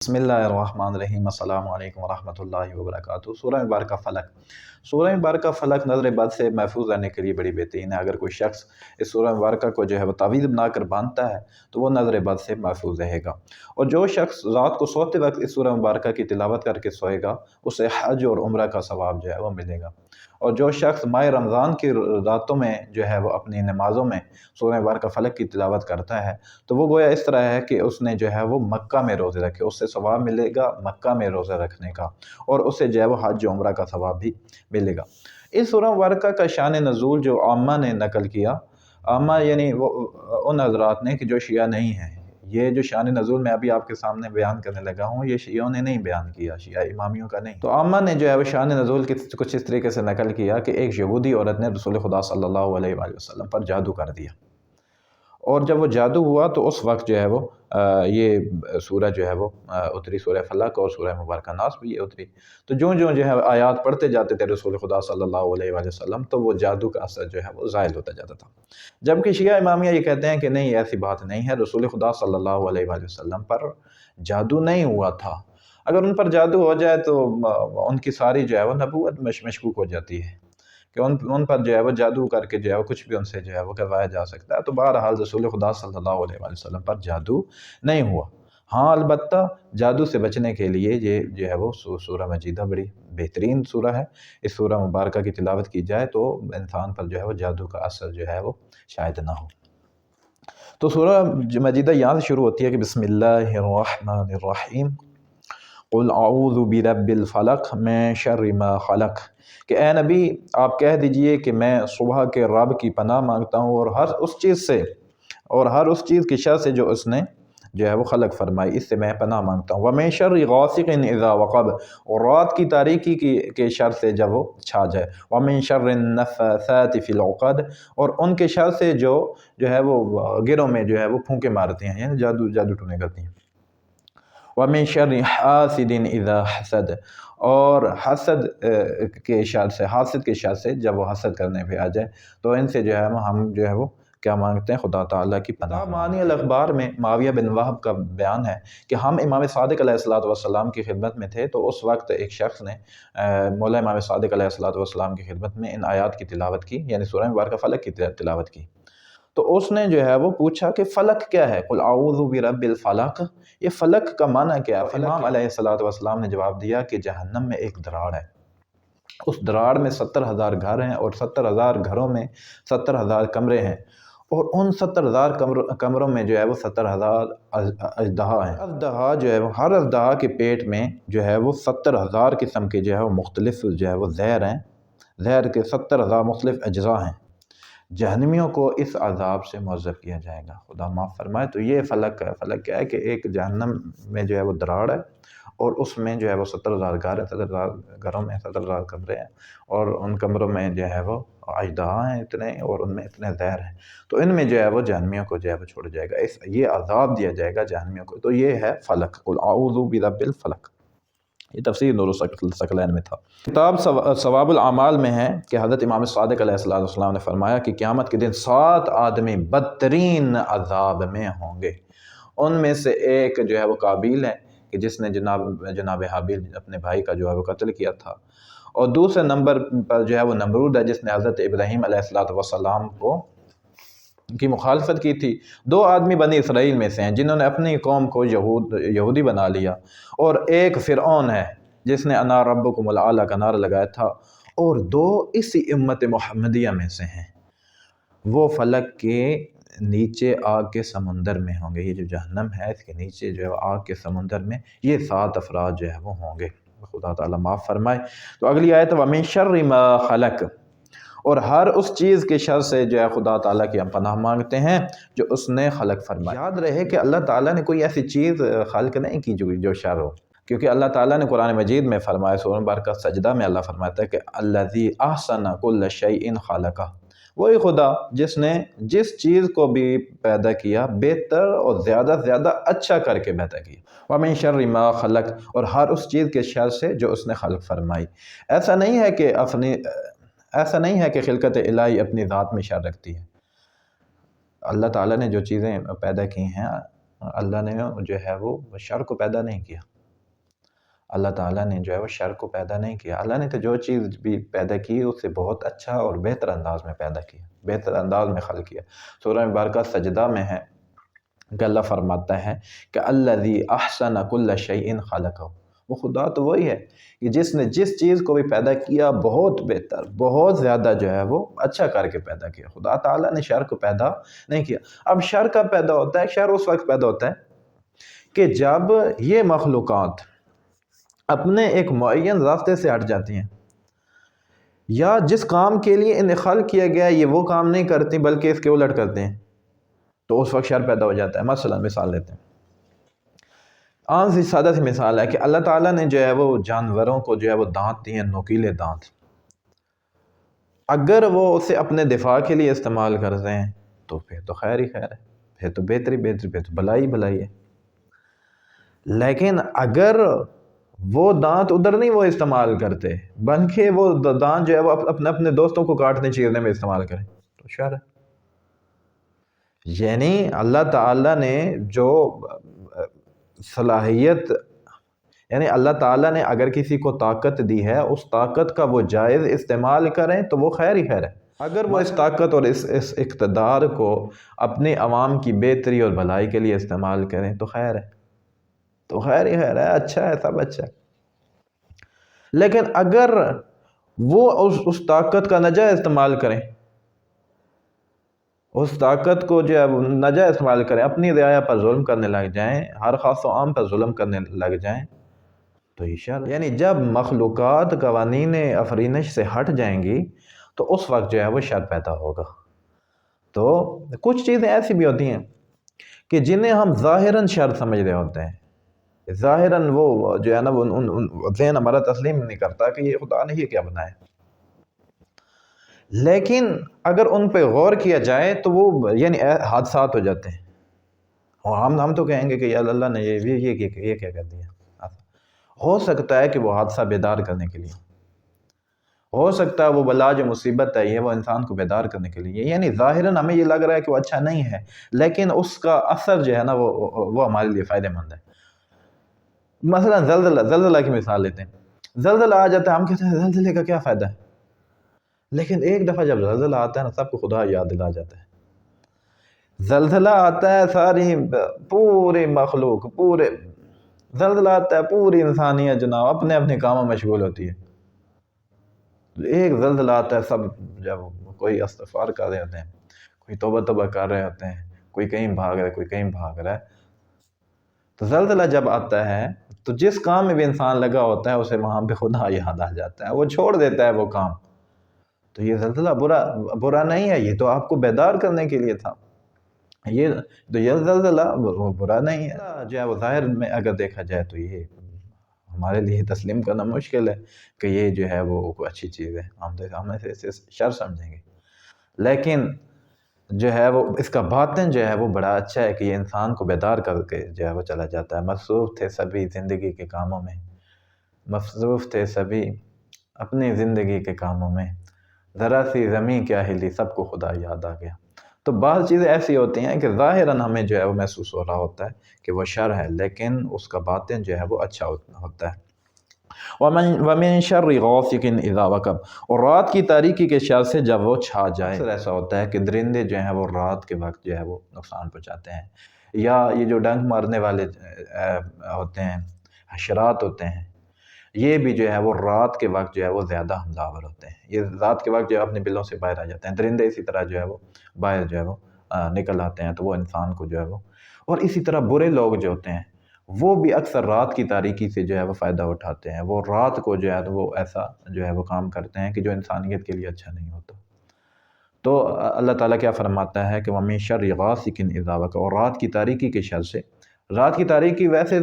بسم اللہ الرحمن الرحیم السلام علیکم ورحمۃ اللہ وبرکاتہ۔ سورہ مبارکہ فلق، سورہ مبارکہ فلق نظر بد سے محفوظ رہنے کے لیے بڑی بہترین ہے۔ اگر کوئی شخص اس سورہ مبارکہ کو وہ تعویذ بنا کر باندھتا ہے تو وہ نظر بد سے محفوظ رہے گا، اور جو شخص رات کو سوتے وقت اس سورہ مبارکہ کی تلاوت کر کے سوئے گا اسے حج اور عمرہ کا ثواب وہ ملے گا۔ اور جو شخص ماہ رمضان کی راتوں میں وہ اپنی نمازوں میں سورہ مبارکہ فلق کی تلاوت کرتا ہے تو وہ گویا اس طرح ہے کہ اس نے وہ مکہ میں روزے رکھے، اس سے ثواب ملے گا مکہ میں روزہ رکھنے کا، اور اسے وہ حج عمرہ کا ثواب بھی ملے گا۔ اس سورہ مبارکہ کا شان نزول جو عامہ نے نقل کیا، عامہ یعنی وہ ان حضرات نے کہ جو شیعہ نہیں ہیں، یہ جو شان نزول میں ابھی آپ کے سامنے بیان کرنے لگا ہوں یہ شیعوں نے نہیں بیان کیا، شیعہ امامیوں کا نہیں۔ تو عامہ نے وہ شان نزول کی کچھ اس طریقے سے نقل کیا کہ ایک یہودی عورت نے رسول خدا صلی اللہ علیہ وآلہ وسلم پر جادو کر دیا، اور جب وہ جادو ہوا تو اس وقت وہ یہ سورہ وہ اتری، سورہ فلق اور سورہ مبارکہ ناس بھی یہ اتری۔ تو جو آیات پڑھتے جاتے تھے رسول خدا صلی اللہ علیہ وآلہ وسلم تو وہ جادو کا اثر وہ زائل ہوتا جاتا تھا۔ جبکہ شیعہ امامیہ یہ کہتے ہیں کہ نہیں، ایسی بات نہیں ہے، رسول خدا صلی اللہ علیہ وآلہ وسلم پر جادو نہیں ہوا تھا۔ اگر ان پر جادو ہو جائے تو ان کی ساری وہ نبوت مشکوک ہو جاتی ہے کہ ان پر وہ جادو کر کے کچھ بھی ان سے وہ کروایا جا سکتا ہے۔ تو بہرحال رسول خدا صلی اللہ علیہ وآلہ وسلم پر جادو نہیں ہوا۔ ہاں البتہ جادو سے بچنے کے لیے یہ وہ سورہ مجیدہ بڑی بہترین سورہ ہے۔ اس سورہ مبارکہ کی تلاوت کی جائے تو انسان پر وہ جادو کا اثر وہ شاید نہ ہو۔ تو سورہ مجیدہ یہاں سے شروع ہوتی ہے کہ بسم اللہ الرحمن الرحیم قل اعوذ برب الفلق من شر ما خلق، کہ اے نبی آپ کہہ دیجئے کہ میں صبح کے رب کی پناہ مانگتا ہوں اور ہر اس چیز کی شر سے جو اس نے وہ خلق فرمائی، اس سے میں پناہ مانگتا ہوں۔ وَمِن شَرِّ غَاسِقٍ إِذَا وَقَبَ، اور رات کی تاریکی کے شر سے جب وہ چھا جائے۔ وَمِن شَرِّ النَّفَّاثَاتِ فِي الْعُقَدِ، اور ان کے شر سے جو وہ گروں میں وہ پھونکے مارتے ہیں، یعنی جادو ٹونے کرتی ہیں۔ وَمِن شَرِّ حَاسِدٍ إِذَا حَسَدَ، اور حسد کے شر سے جب وہ حسد کرنے پہ آ جائے تو ان سے ہم وہ کیا مانگتے ہیں، خدا تعالیٰ کی پناہ۔ معانی الاخبار میں معاویہ بن وہب کا بیان ہے کہ ہم امام صادق علیہ السلام کی خدمت میں تھے، تو اس وقت ایک شخص نے مولا امام صادق علیہ السلام کی خدمت میں ان آیات کی تلاوت کی، یعنی سورہ مبارکہ فلق کی تلاوت کی۔ تو اس نے وہ پوچھا کہ فلق کیا ہے، قل اعوذ برب الفلق، یہ فلق کا معنی کیا ہے؟ امام علیہ السلام نے جواب دیا کہ جہنم میں ایک دراڑ ہے، اس دراڑ میں 70,000 گھر ہیں، اور 70,000 گھروں میں 70,000 کمرے ہیں، اور ان 70,000 کمروں میں وہ 70,000 اژدہا ہیں۔ اژدہا ہر اژدہا کے پیٹ میں وہ 70,000 قسم کے مختلف وہ زہر ہیں، زہر کے 70,000 مختلف اجزاء ہیں۔ جہنمیوں کو اس عذاب سے معذب کیا جائے گا، خدا معاف فرمائے۔ تو یہ فلق ہے۔ فلق کیا ہے کہ ایک جہنم میں وہ دراڑ ہے، اور اس میں وہ 70,000 گھر ہیں، 70,000 گھروں میں 70,000 کمرے ہیں، اور ان کمروں میں وہ اژدہا ہیں اتنے، اور ان میں اتنے زہر ہیں۔ تو ان میں وہ جہنمیوں کو چھوڑ جائے گا، یہ عذاب دیا جائے گا جہنمیوں کو۔ تو یہ ہے فلق، قل اعوذ برب الفلق۔ یہ تفسیر نور الثقلین میں تھا۔ کتاب ثواب الاعمال میں ہے کہ حضرت امام صادق علیہ السلام نے فرمایا کہ قیامت کے دن 7 آدمی بدترین عذاب میں ہوں گے۔ ان میں سے ایک وہ قابیل ہے کہ جس نے جناب حابیل اپنے بھائی کا وہ قتل کیا تھا، اور دوسرے نمبر پر وہ نمرود ہے جس نے حضرت ابراہیم علیہ السلام کی مخالفت کی تھی۔ 2 آدمی بنی اسرائیل میں سے ہیں جنہوں نے اپنی قوم کو یہودی بنا لیا، اور ایک فرعون ہے جس نے انا ربکم الاعلی کا نعرہ لگایا تھا، اور 2 اسی امت محمدیہ میں سے ہیں، وہ فلک کے نیچے آگ کے سمندر میں ہوں گے۔ یہ جو جہنم ہے اس کے نیچے آگ کے سمندر میں یہ 7 افراد وہ ہوں گے، خدا تعالیٰ معاف فرمائے۔ تو اگلی آیت وَمِن شَرِّ مَا خَلَقَ، اور ہر اس چیز کے شر سے خدا تعالیٰ کی ہم پناہ مانگتے ہیں جو اس نے خلق فرمائی۔ یاد رہے کہ اللہ تعالیٰ نے کوئی ایسی چیز خلق نہیں کی جو شر ہو، کیونکہ اللہ تعالیٰ نے قرآن مجید میں فرمایا، سورہ مبارکہ سجدہ میں اللہ فرماتا ہے کہ الذی احسن کل شیء خلقہ، وہی خدا جس نے جس چیز کو بھی پیدا کیا بہتر اور زیادہ سے زیادہ اچھا کر کے پیدا کیا۔ وَمِن شَرِّ مَا خَلَقَ، اور ہر اس چیز کے شر سے جو اس نے خلق فرمائی۔ ایسا نہیں ہے کہ خلقت الہی اپنی ذات میں شر رکھتی ہے۔ اللہ تعالیٰ نے جو چیزیں پیدا کی ہیں، اللہ نے وہ شر کو پیدا نہیں کیا۔ اللہ تعالیٰ نے جو ہے وہ شر کو پیدا نہیں کیا. اللہ نے تو جو چیز بھی پیدا کی اس سے بہت اچھا اور بہتر انداز میں پیدا کیا، بہتر انداز میں خلق کیا. سورہ مبارکہ سجدہ میں ہے کہ اللہ فرماتا ہے کہ الذی احسن کل شیء خلقہ. وہ خدا تو وہی ہے کہ جس نے جس چیز کو بھی پیدا کیا بہت بہتر، بہت زیادہ جو ہے وہ اچھا کر کے پیدا کیا. خدا تعالیٰ نے شر کو پیدا نہیں کیا. اب شر کب پیدا ہوتا ہے؟ شر اس وقت پیدا ہوتا ہے کہ جب یہ مخلوقات اپنے ایک معین راستے سے ہٹ جاتی ہیں، یا جس کام کے لیے انہیں خلق کیا گیا یہ وہ کام نہیں کرتی بلکہ اس کے الٹ کرتے ہیں، تو اس وقت شر پیدا ہو جاتا ہے. مثلا مثال لیتے ہیں، عام سی سادہ سی مثال ہے کہ اللہ تعالیٰ نے جو ہے وہ جانوروں کو جو ہے وہ دانت دیے ہیں، نوکیلے دانت. اگر وہ اسے اپنے دفاع کے لیے استعمال کرتے ہیں تو پھر تو خیر ہی خیر ہے، پھر تو بہتری بہتری، پھر تو بھلائی بھلائی ہے. لیکن اگر وہ دانت ادھر نہیں وہ استعمال کرتے بلکہ وہ دانت جو ہے وہ اپنے دوستوں کو کاٹنے چیرنے میں استعمال کریں تو شر ہے. یعنی اللہ تعالیٰ نے جو صلاحیت، یعنی اللہ تعالیٰ نے اگر کسی کو طاقت دی ہے اس طاقت کا وہ جائز استعمال کریں تو وہ خیر ہی خیر ہے. اگر وہ اس طاقت اور اس اقتدار کو اپنے عوام کی بہتری اور بھلائی کے لیے استعمال کریں تو خیر ہے، تو خیر ہی خیر ہے، اچھا ہے، سب اچھا ہے. لیکن اگر وہ اس طاقت کا ناجائز استعمال کریں، اس طاقت کو جو ہے وہ ناجائز استعمال کریں، اپنی رعایا پر ظلم کرنے لگ جائیں، ہر خاص و عام پر ظلم کرنے لگ جائیں تو یہ شر. یعنی جب مخلوقات قوانین افرینش سے ہٹ جائیں گی تو اس وقت جو ہے وہ شر پیدا ہوگا. تو کچھ چیزیں ایسی بھی ہوتی ہیں کہ جنہیں ہم ظاہراً شر سمجھ رہے ہوتے ہیں، ظاہراً وہ جو ہے نا وہ ذہن ہمارا تسلیم نہیں کرتا کہ یہ خدا نے یہ کیا بنایا، لیکن اگر ان پہ غور کیا جائے تو وہ یعنی حادثات ہو جاتے ہیں، اور ہم تو کہیں گے کہ یا اللہ نے یہ کیا کر دیا. ہو سکتا ہے کہ وہ حادثہ بیدار کرنے کے لیے، ہو سکتا ہے وہ بلا جو مصیبت ہے یہ وہ انسان کو بیدار کرنے کے لیے، یعنی ظاہراً ہمیں یہ لگ رہا ہے کہ وہ اچھا نہیں ہے لیکن اس کا اثر جو ہے نا وہ ہمارے لیے فائدہ مند ہے. مثلا زلزلہ کی مثال لیتے ہیں. زلزلہ آ جاتا ہے، ہم کہتے ہیں زلزلے کا کیا فائدہ ہے، لیکن ایک دفعہ جب زلزلہ آتا ہے نا سب کو خدا یاد دلا جاتا ہے. زلزلہ آتا ہے ساری پوری مخلوق، زلزلہ آتا ہے پوری انسانیت جناب اپنے اپنے کاموں میں مشغول ہوتی ہے. ایک زلزلہ آتا ہے سب جب کوئی استغفار کر رہے ہوتے ہیں، کوئی توبہ کر رہے ہوتے ہیں، کوئی کہیں بھاگ رہا ہے، کوئی کہیں بھاگ رہا ہے. تو زلزلہ جب آتا ہے تو جس کام میں بھی انسان لگا ہوتا ہے اسے وہاں پہ خدا یاد آ جاتا ہے، وہ چھوڑ دیتا ہے وہ کام. تو یہ زلزلہ برا نہیں ہے، یہ تو آپ کو بیدار کرنے کے لیے تھا. یہ زلزلہ برا نہیں ہے جو ہے وہ ظاہر میں اگر دیکھا جائے تو یہ ہمارے لیے تسلیم کرنا مشکل ہے کہ یہ جو ہے وہ کوئی اچھی چیز ہے، ہم اسے شر سمجھیں گے. لیکن جو ہے وہ اس کا باطن جو ہے وہ بڑا اچھا ہے کہ یہ انسان کو بیدار کر کے جو ہے وہ چلا جاتا ہے. مصروف تھے سبھی زندگی کے کاموں میں، مصروف تھے سبھی اپنی زندگی کے کاموں میں، ذرا سی زمین کیا ہلی سب کو خدا یاد آ گیا. تو بعض چیزیں ایسی ہوتی ہیں کہ ظاہراً ہمیں جو ہے وہ محسوس ہو رہا ہوتا ہے کہ وہ شر ہے لیکن اس کا باطن جو ہے وہ اچھا ہوتا ہے. وَمِن شَرِّ غَاسِقٍ إِذَا وَقَبَ، اور رات کی تاریکی کے شر سے جب وہ چھا جائے. اکثر ایسا ہوتا ہے کہ درندے جو ہیں وہ رات کے وقت جو ہے وہ نقصان پہنچاتے ہیں، یا یہ جو ڈنک مارنے والے ہوتے ہیں، حشرات ہوتے ہیں، یہ بھی جو ہے وہ رات کے وقت جو ہے وہ زیادہ حملہ آور ہوتے ہیں. یہ رات کے وقت جو ہے اپنے بلوں سے باہر آ جاتے ہیں. درندے اسی طرح جو ہے وہ باہر جو ہے وہ نکل آتے ہیں تو وہ انسان کو جو ہے وہ، اور اسی طرح برے لوگ جو ہوتے ہیں وہ بھی اکثر رات کی تاریکی سے جو ہے وہ فائدہ اٹھاتے ہیں. وہ رات کو جو ہے وہ ایسا جو ہے وہ کام کرتے ہیں کہ جو انسانیت کے لیے اچھا نہیں ہوتا. تو اللہ تعالیٰ کیا فرماتا ہے کہ وَمِن شَرِّ غَاسِقٍ إِذَا وَقَبَ، اور رات کی تاریکی کے شر سے. رات کی تاریکی ویسے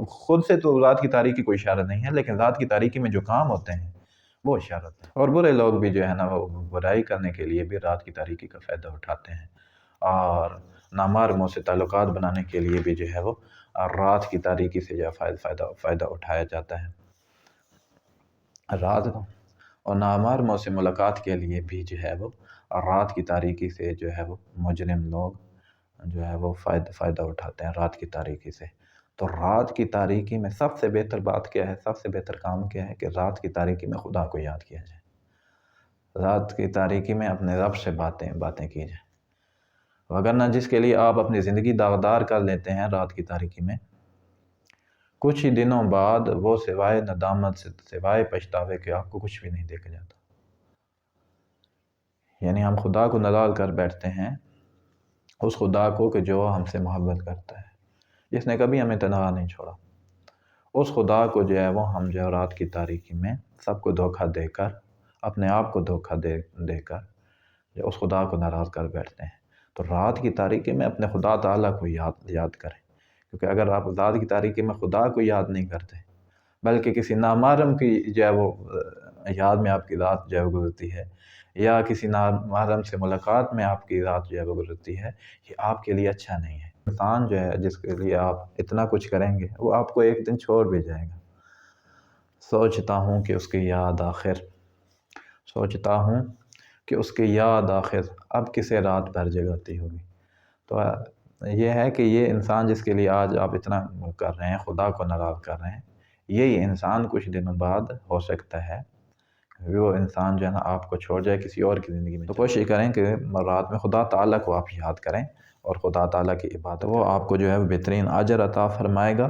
خود سے تو رات کی تاریکی کوئی شر نہیں ہے، لیکن رات کی تاریکی میں جو کام ہوتے ہیں وہ شر ہوتے ہیں. اور برے لوگ بھی جو ہے نا وہ برائی کرنے کے لیے بھی رات کی تاریکی کا فائدہ اٹھاتے ہیں، اور نامحرموں سے تعلقات بنانے کے لیے بھی جو ہے وہ رات کی تاریکی سے جو ہے فائدہ اٹھایا جاتا ہے رات کو. اور نامحرموں سے ملاقات کے لیے بھی جو ہے وہ رات کی تاریکی سے جو ہے وہ مجرم لوگ جو ہے وہ فائدہ اٹھاتے ہیں رات کی تاریکی سے. تو رات کی تاریکی میں سب سے بہتر بات کیا ہے، سب سے بہتر کام کیا ہے کہ رات کی تاریکی میں خدا کو یاد کیا جائے، رات کی تاریکی میں اپنے رب سے باتیں کی جائیں، وگرنہ جس کے لیے آپ اپنی زندگی داغدار کر لیتے ہیں رات کی تاریکی میں، کچھ ہی دنوں بعد وہ سوائے ندامت سے، سوائے پچھتاوے کے آپ کو کچھ بھی نہیں دیکھا جاتا۔ یعنی ہم خدا کو ناراض کر بیٹھتے ہیں، اس خدا کو کہ جو ہم سے محبت کرتا ہے، جس نے کبھی ہمیں تنہا نہیں چھوڑا، اس خدا کو جو ہے وہ ہم جو رات کی تاریکی میں سب کو دھوکہ دے کر، اپنے آپ کو دھوکہ دے کر جو اس خدا کو ناراض کر بیٹھتے ہیں۔ تو رات کی تاریکی میں اپنے خدا تعالیٰ کو یاد کریں، کیونکہ اگر آپ رات کی تاریکی میں خدا کو یاد نہیں کرتے بلکہ کسی نامحرم کی جو ہے وہ یاد میں آپ کی رات جو ہے وہ گزرتی ہے، یا کسی نامحرم سے ملاقات میں آپ کی رات جو ہے وہ گزرتی ہے، یہ آپ کے لیے اچھا نہیں ہے۔ انسان جو ہے جس کے لیے آپ اتنا کچھ کریں گے وہ آپ کو ایک دن چھوڑ بھی جائے گا۔ سوچتا ہوں کہ اس کی یاد آخر اب کسے رات بھر جگاتی ہوگی۔ تو یہ ہے کہ یہ انسان جس کے لیے آج آپ اتنا کر رہے ہیں، خدا کو ناراض کر رہے ہیں، یہی انسان کچھ دنوں بعد ہو سکتا ہے وہ انسان جو ہے نا آپ کو چھوڑ جائے کسی اور کی زندگی میں۔ تو کوشش کریں کہ رات میں خدا تعالیٰ کو آپ یاد کریں اور خدا تعالیٰ کی عبادت، وہ آپ کو جو ہے بہترین اجر عطا فرمائے گا،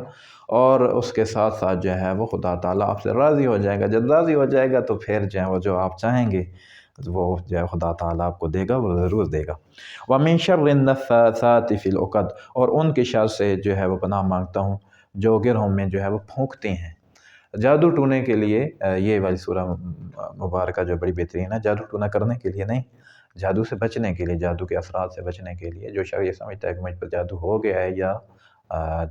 اور اس کے ساتھ ساتھ جو ہے وہ خدا تعالیٰ آپ سے راضی ہو جائے گا۔ جب راضی ہو جائے گا تو پھر جو ہے وہ جو آپ چاہیں گے وہ جو ہے خدا تعالیٰ آپ کو دے گا، وہ ضرور دے گا۔ وَمِن شَرِّ النَّفَّاثَاتِ فِي الْعُقَدِ، اور ان کی شر سے جو ہے وہ پناہ مانگتا ہوں جو گرہوں میں جو ہے وہ پھونکتے ہیں۔ جادو ٹونے کے لیے یہ والی سورہ مبارکہ جو بڑی بہترین ہے، جادو ٹونا کرنے کے لیے نہیں، جادو سے بچنے کے لیے، جادو کے اثرات سے بچنے کے لیے۔ جو شخص یہ سمجھتا ہے کہ مجھ پر جادو ہو گیا ہے یا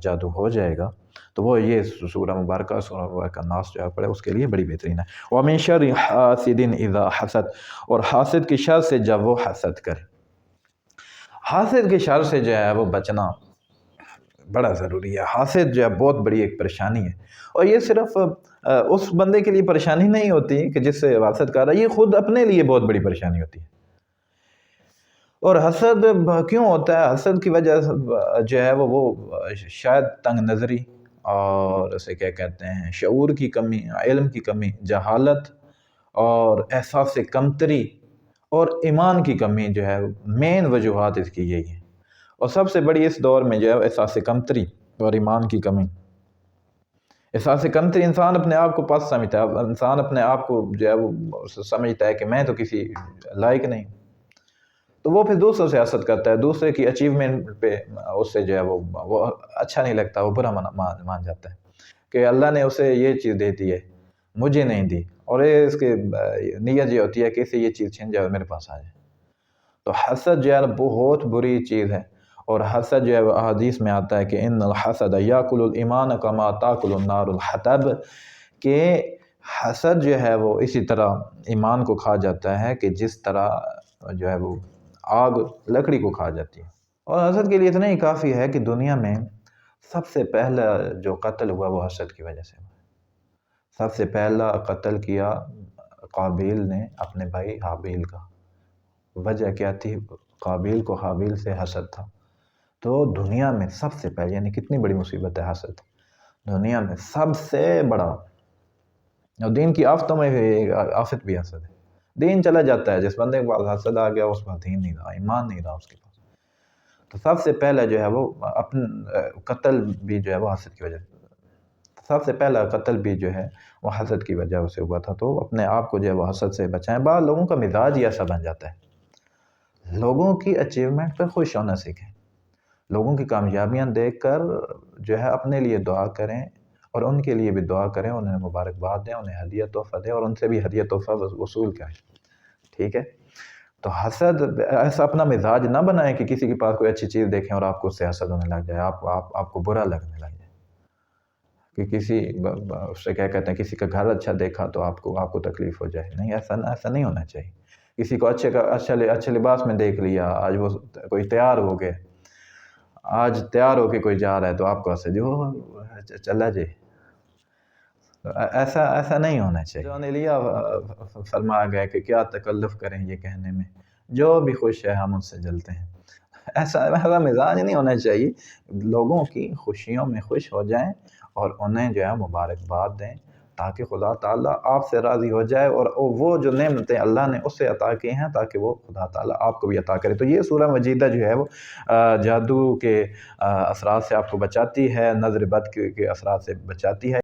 جادو ہو جائے گا، تو وہ یہ سورہ مبارکہ ناس جو ہے پڑھے، اس کے لیے بڑی بہترین ہے۔ وَمِن شَرِّ حَاسِدٍ إِذَا حَسَدَ، اور حاسد کی شر سے جب وہ حسد کرے۔ حاسد کی شر سے جو ہے وہ بچنا بڑا ضروری ہے۔ حاسد جو ہے بہت بڑی ایک پریشانی ہے، اور یہ صرف اس بندے کے لیے پریشانی نہیں ہوتی کہ جس سے حسد کر رہا ہے، یہ خود اپنے لیے بہت بڑی پریشانی ہوتی ہے۔ اور حسد کیوں ہوتا ہے؟ حسد کی وجہ جو ہے وہ شاید تنگ نظری، اور اسے کیا کہتے ہیں، شعور کی کمی، علم کی کمی، جہالت اور احساس کمتری اور ایمان کی کمی جو ہے مین وجوہات اس کی یہی ہیں۔ اور سب سے بڑی اس دور میں جو ہے احساس کمتری اور ایمان کی کمی۔ احساس کمتری، انسان اپنے آپ کو پست سمجھتا ہے، انسان اپنے آپ کو جو ہے وہ سمجھتا ہے کہ میں تو کسی لائق نہیں، تو وہ پھر دوسروں سے حسد کرتا ہے، دوسرے کی اچیومنٹ پہ اس سے جو ہے وہ اچھا نہیں لگتا، وہ برا مان جاتا ہے کہ اللہ نے اسے یہ چیز دے دی ہے، مجھے نہیں دی، اور اس کے نیت یہ ہوتی ہے کہ اسے یہ چیز چھن جائے اور میرے پاس آ جائے۔ تو حسد جو ہے بہت بری چیز ہے، اور حسد جو ہے وہ حدیث میں آتا ہے کہ ان الحسد یاکل الایمان کما تاکل النار الحطب، کہ حسد جو ہے وہ اسی طرح ایمان کو کھا جاتا ہے کہ جس طرح جو ہے وہ آگ لکڑی کو کھا جاتی ہے۔ اور حسد کے لیے اتنا ہی کافی ہے کہ دنیا میں سب سے پہلا جو قتل ہوا وہ حسد کی وجہ سے ہوا۔ سب سے پہلا قتل کیا قابیل نے اپنے بھائی حابیل کا۔ وجہ کیا تھی؟ قابیل کو حابیل سے حسد تھا۔ تو دنیا میں سب سے پہلے، یعنی کتنی بڑی مصیبت ہے حسد، دنیا میں سب سے بڑا، اور دین کی آفتوں میں آفت بھی حسد ہے۔ دین چلا جاتا ہے، جس بندے کے پاس حسد آ گیا اس پاس دین نہیں رہا، ایمان نہیں رہا اس کے پاس۔ تو سب سے پہلا جو ہے وہ قتل بھی جو ہے وہ حسد کی وجہ سے، سب سے پہلا قتل بھی جو ہے وہ حسد کی وجہ سے ہوا تھا۔ تو اپنے آپ کو جو ہے وہ حسد سے بچائیں۔ بعض لوگوں کا مزاج ہی ایسا بن جاتا ہے، لوگوں کی اچیومنٹ پہ خوش ہونا سیکھیں، لوگوں کی کامیابیاں دیکھ کر جو ہے اپنے لیے دعا کریں، اور ان کے لیے بھی دعا کریں، انہیں مبارکباد دیں، انہیں ہدیہ تحفہ دیں، اور ان سے بھی ہدیہ تحفہ وصول کریں، ٹھیک ہے؟ تو حسد ایسا اپنا مزاج نہ بنائیں کہ کسی کے پاس کوئی اچھی چیز دیکھیں اور آپ کو اس سے حسد ہونے لگ جائے، آپ کو برا لگنے لگ جائے کہ کسی اس سے کیا کہتے ہیں، کسی کا گھر اچھا دیکھا تو آپ کو تکلیف ہو جائے۔ نہیں، ایسا نہیں ہونا چاہیے۔ کسی کو اچھے لباس میں دیکھ لیا، آج وہ کوئی تیار ہو گئے، آج تیار ہو کے کوئی جا رہا ہے تو آپ کو حسد جو چلا جائے، ایسا نہیں ہونا چاہیے۔ جو نے لیا فرمایا گیا کہ کیا تکلف کریں یہ کہنے میں، جو بھی خوش ہے ہم ان سے جلتے ہیں، ایسا مزاج نہیں ہونا چاہیے. لوگوں کی خوشیوں میں خوش ہو جائیں اور انہیں جو ہے مبارکباد دیں تاکہ خدا تعالیٰ آپ سے راضی ہو جائے اور وہ جو نعمتیں اللہ نے اس سے عطا کی ہیں تاکہ وہ خدا تعالیٰ آپ کو بھی عطا کرے. تو یہ سورہ مجیدہ جو ہے وہ جادو کے اثرات سے آپ کو بچاتی ہے، نظر بد کے اثرات سے بچاتی ہے.